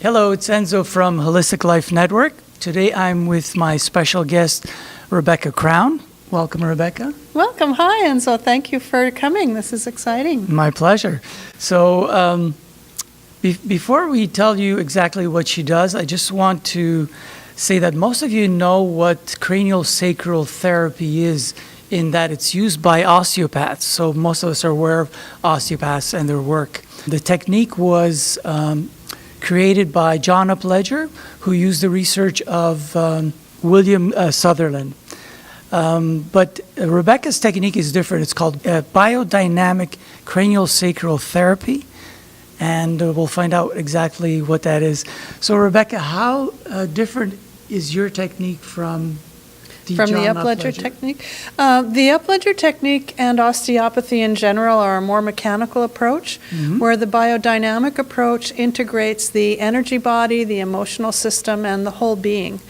Hello, it's Enzo from Holistic Life Network. Today I'm with my special guest, Rebekah Crown. Welcome, Rebekah. Welcome. Hi, Enzo. Thank you for coming. This is exciting. My pleasure. So before we tell you exactly what she does, I just want to say that most of you know what Cranio Sacral Therapy is, in that it's used by osteopaths. So most of us are aware of osteopaths and their work. The technique was created by John Upledger, who used the research of William Sutherland. But Rebekah's technique is different. It's called Biodynamic Craniosacral Therapy, and we'll find out exactly what that is. So Rebekah, how different is your technique from the Upledger technique? The Upledger technique and osteopathy in general are a more mechanical approach, where the biodynamic approach integrates the energy body, the emotional system, and the whole being.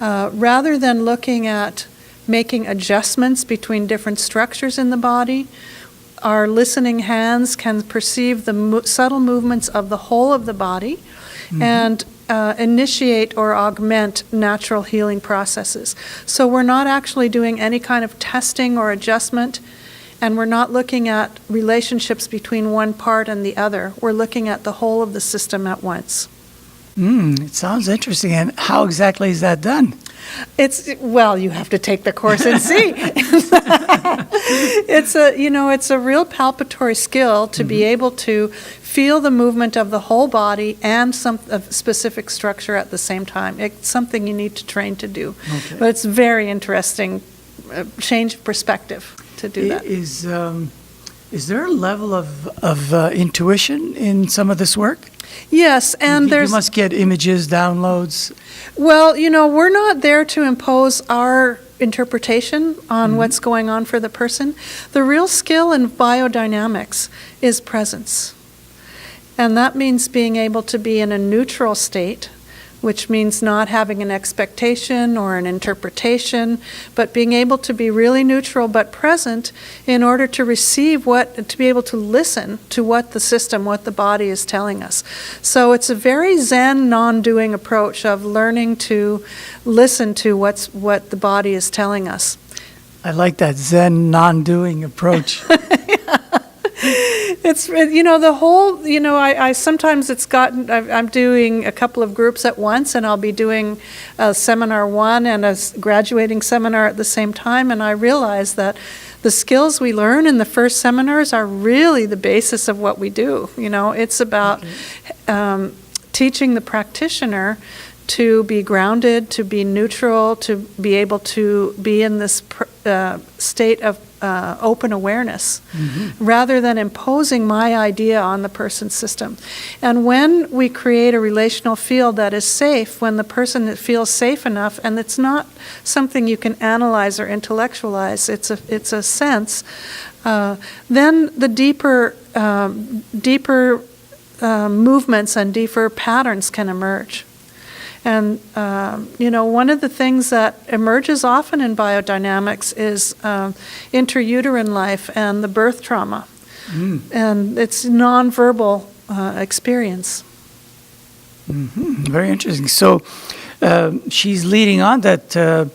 Rather than looking at making adjustments between different structures in the body, our listening hands can perceive the subtle movements of the whole of the body and initiate or augment natural healing processes. So we're not actually doing any kind of testing or adjustment, and we're not looking at relationships between one part and the other. We're looking at the whole of the system at once. It sounds interesting. And how exactly is that done? Well, you have to take the course and see. It's a real palpatory skill to be able to feel the movement of the whole body and a specific structure at the same time. It's something you need to train to do. Okay. But it's very interesting, change of perspective to do that. Is there a level of intuition in some of this work? Yes, and you must get images, downloads. Well, we're not there to impose our interpretation on what's going on for the person. The real skill in biodynamics is presence. And that means being able to be in a neutral state, which means not having an expectation or an interpretation, but being able to be really neutral but present in order to receive to be able to listen to what the system, what the body is telling us. So it's a very Zen Non Doing approach of learning to listen to what the body is telling us. I like that Zen Non Doing approach. It's, the whole, I sometimes I'm doing a couple of groups at once, and I'll be doing a seminar one and a graduating seminar at the same time, and I realize that the skills we learn in the first seminars are really the basis of what we do. It's about teaching the practitioner to be grounded, to be neutral, to be able to be in this state of open awareness, rather than imposing my idea on the person's system. And when we create a relational field that is safe, when the person feels safe enough, and it's not something you can analyze or intellectualize, it's a sense, then the deeper movements and deeper patterns can emerge. And, one of the things that emerges often in biodynamics is intrauterine life and the birth trauma. And it's nonverbal experience. Very interesting. So she's leading on that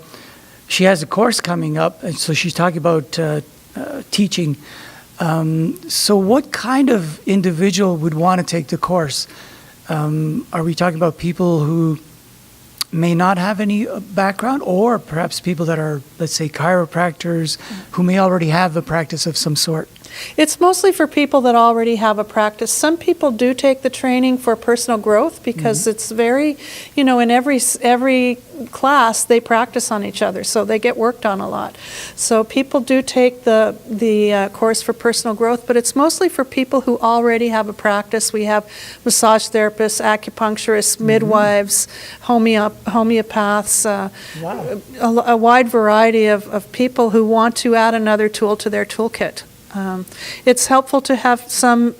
she has a course coming up, and so she's talking about teaching. So what kind of individual would want to take the course? Are we talking about people who may not have any background, or perhaps people that are, let's say, chiropractors who may already have a practice of some sort? It's mostly for people that already have a practice. Some people do take the training for personal growth because it's very, in every class they practice on each other, so they get worked on a lot. So people do take the course for personal growth, but it's mostly for people who already have a practice. We have massage therapists, acupuncturists, midwives, homeopaths, a wide variety of people who want to add another tool to their toolkit. It's helpful to have some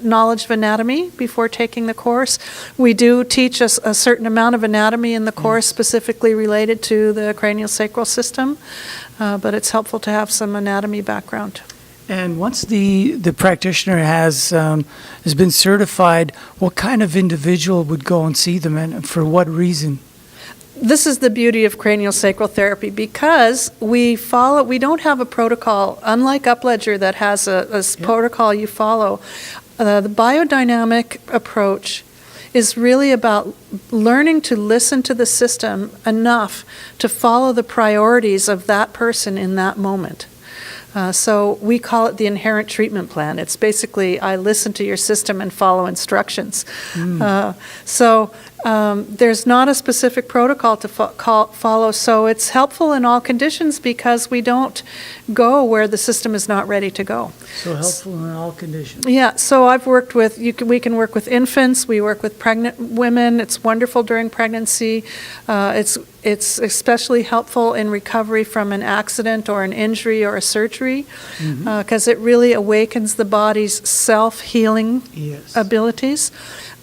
knowledge of anatomy before taking the course. We do teach a certain amount of anatomy in the course specifically related to the craniosacral system, but it's helpful to have some anatomy background. And once the practitioner has been certified, what kind of individual would go and see them, and for what reason? This is the beauty of craniosacral therapy, because we don't have a protocol, unlike Upledger that has a protocol you follow. The biodynamic approach is really about learning to listen to the system enough to follow the priorities of that person in that moment. So we call it the inherent treatment plan. It's basically, I listen to your system and follow instructions. There's not a specific protocol to follow, so it's helpful in all conditions because we don't go where the system is not ready to go. So helpful in all conditions. Yeah, so I've worked with, we can work with infants, we work with pregnant women. It's wonderful during pregnancy. It's especially helpful in recovery from an accident or an injury or a surgery, because it really awakens the body's self-healing abilities.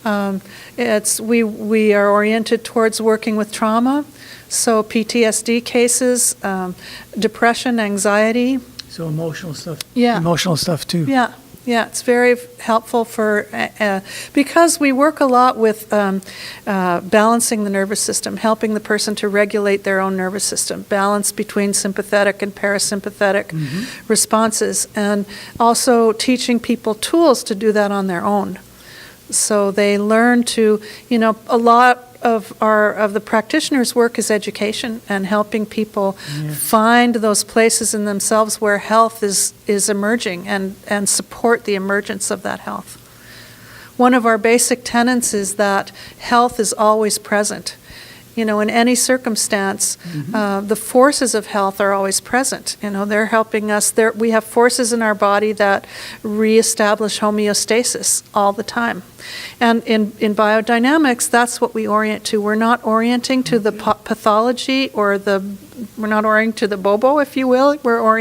We are oriented towards working with trauma, so PTSD cases, depression, anxiety. So emotional stuff. Yeah. Emotional stuff too. Yeah. Yeah, it's very helpful for, because we work a lot with balancing the nervous system, helping the person to regulate their own nervous system, balance between sympathetic and parasympathetic responses, and also teaching people tools to do that on their own. So they learn to, a lot of the practitioners' work is education and helping people find those places in themselves where health is emerging and support the emergence of that health. One of our basic tenets is that health is always present. In any circumstance, the forces of health are always present. They're helping us. We have forces in our body that reestablish homeostasis all the time. And in biodynamics, that's what we orient to. We're not orienting to the pathology or we're not orienting to the bobo, if you will. We're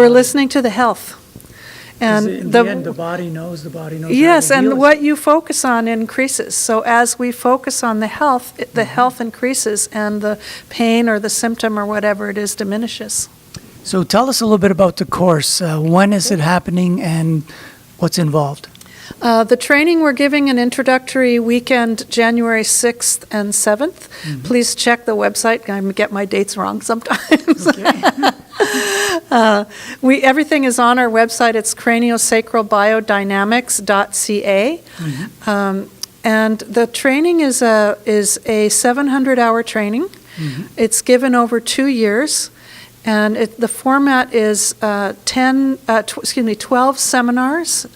listening to the health. And in the end, the body knows. Yes, and what you focus on increases. So as we focus on the health increases, and the pain or the symptom or whatever it is diminishes. So tell us a little bit about the course. When is it happening, and what's involved? The training, we're giving an introductory weekend, January 6th and 7th. Please check the website. I get my dates wrong sometimes. Everything is on our website. It's craniosacralbiodynamics.ca. And the training is a 700-hour training. It's given over 2 years. And the format is 12 seminars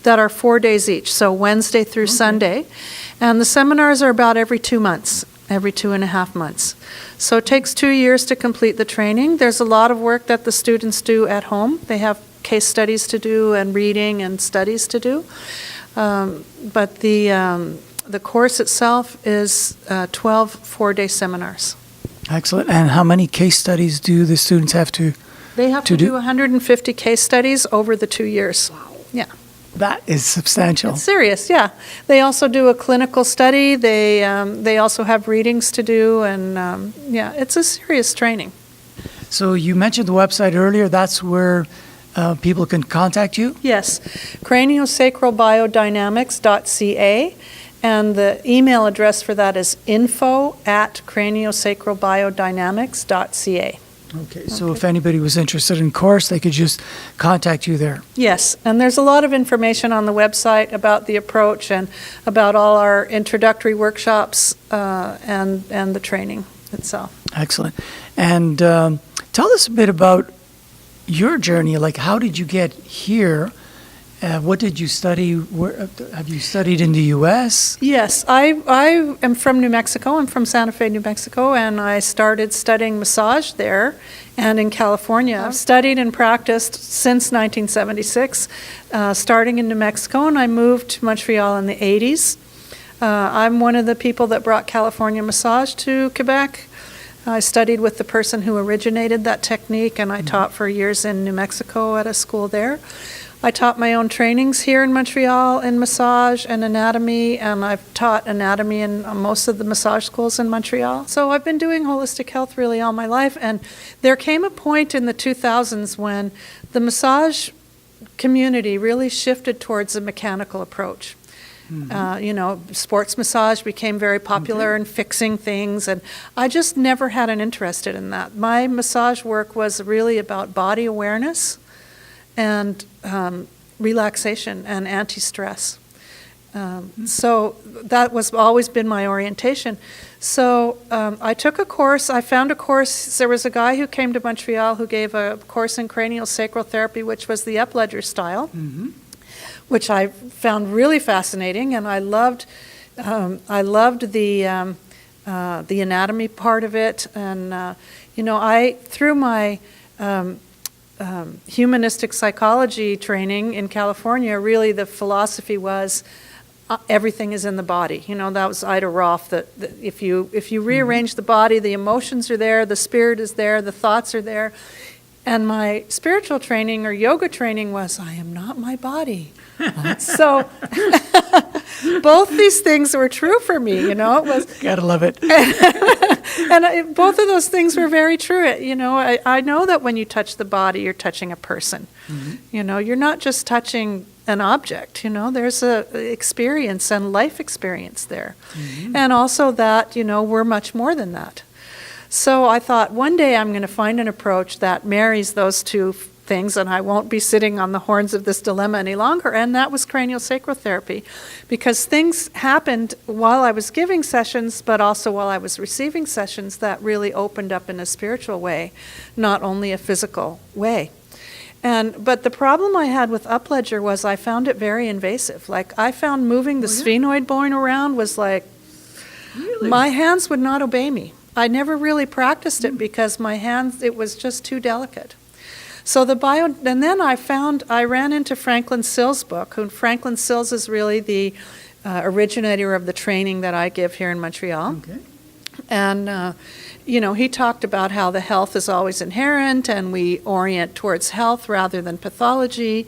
that are 4 days each, so Wednesday through Sunday. And the seminars are about every 2 months, every 2.5 months. So it takes 2 years to complete the training. There's a lot of work that the students do at home. They have case studies to do and reading and studies to do. But the course itself is 12 4-day seminars. Excellent. And how many case studies do the students have to They have to do 150 case studies over the 2 years. Wow. Yeah. That is substantial. It's serious, yeah. They also do a clinical study. They also have readings to do, and it's a serious training. So you mentioned the website earlier. That's where people can contact you? Yes, craniosacralbiodynamics.ca, and the email address for that is info@craniosacralbiodynamics.ca. Okay, so if anybody was interested in course, they could just contact you there. Yes, and there's a lot of information on the website about the approach and about all our introductory workshops and the training itself. Excellent. And tell us a bit about your journey. Like, how did you get here? What did you study? Have you studied in the U.S.? Yes, I am from New Mexico. I'm from Santa Fe, New Mexico, and I started studying massage there and in California. I've studied and practiced since 1976, starting in New Mexico, and I moved to Montreal in the 80s. I'm one of the people that brought California massage to Quebec. I studied with the person who originated that technique, and I taught for years in New Mexico at a school there. I taught my own trainings here in Montreal in massage and anatomy, and I've taught anatomy in most of the massage schools in Montreal. So I've been doing holistic health really all my life, and there came a point in the 2000s when the massage community really shifted towards a mechanical approach. Sports massage became very popular in fixing things, and I just never had an interest in that. My massage work was really about body awareness and relaxation and anti-stress. So that was always been my orientation. So I took a course. I found a course. There was a guy who came to Montreal who gave a course in Cranio Sacral Therapy, which was the up-ledger style, which I found really fascinating, and I loved the anatomy part of it. And I through my humanistic psychology training in California, really the philosophy was everything is in the body. That was Ida Rolf, that if you rearrange the body, the emotions are there, the spirit is there, the thoughts are there. And my spiritual training or yoga training was, I am not my body. So both these things were true for me, It was Gotta love it. and both of those things were very true. I know that when you touch the body, you're touching a person. You're not just touching an object. There's a experience and life experience there, and also that we're much more than that. So I thought one day I'm going to find an approach that marries those two things, and I won't be sitting on the horns of this dilemma any longer. And that was Cranio Sacral Therapy, because things happened while I was giving sessions, but also while I was receiving sessions that really opened up in a spiritual way, not only a physical way. But the problem I had with up-ledger was I found it very invasive. Like, I found moving the sphenoid bone around was like, my hands would not obey me. I never really practiced it because my hands, it was just too delicate. So and then I ran into Franklin Sills' book, who Franklin Sills is really the originator of the training that I give here in Montreal. Okay. And, he talked about how the health is always inherent and we orient towards health rather than pathology.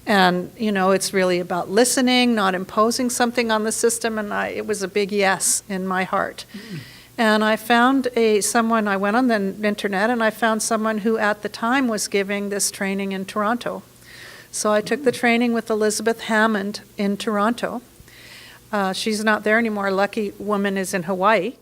And, it's really about listening, not imposing something on the system. And it was a big yes in my heart. And I found I went on the internet and I found someone who at the time was giving this training in Toronto. So I took the training with Elizabeth Hammond in Toronto. She's not there anymore. Lucky woman is in Hawaii.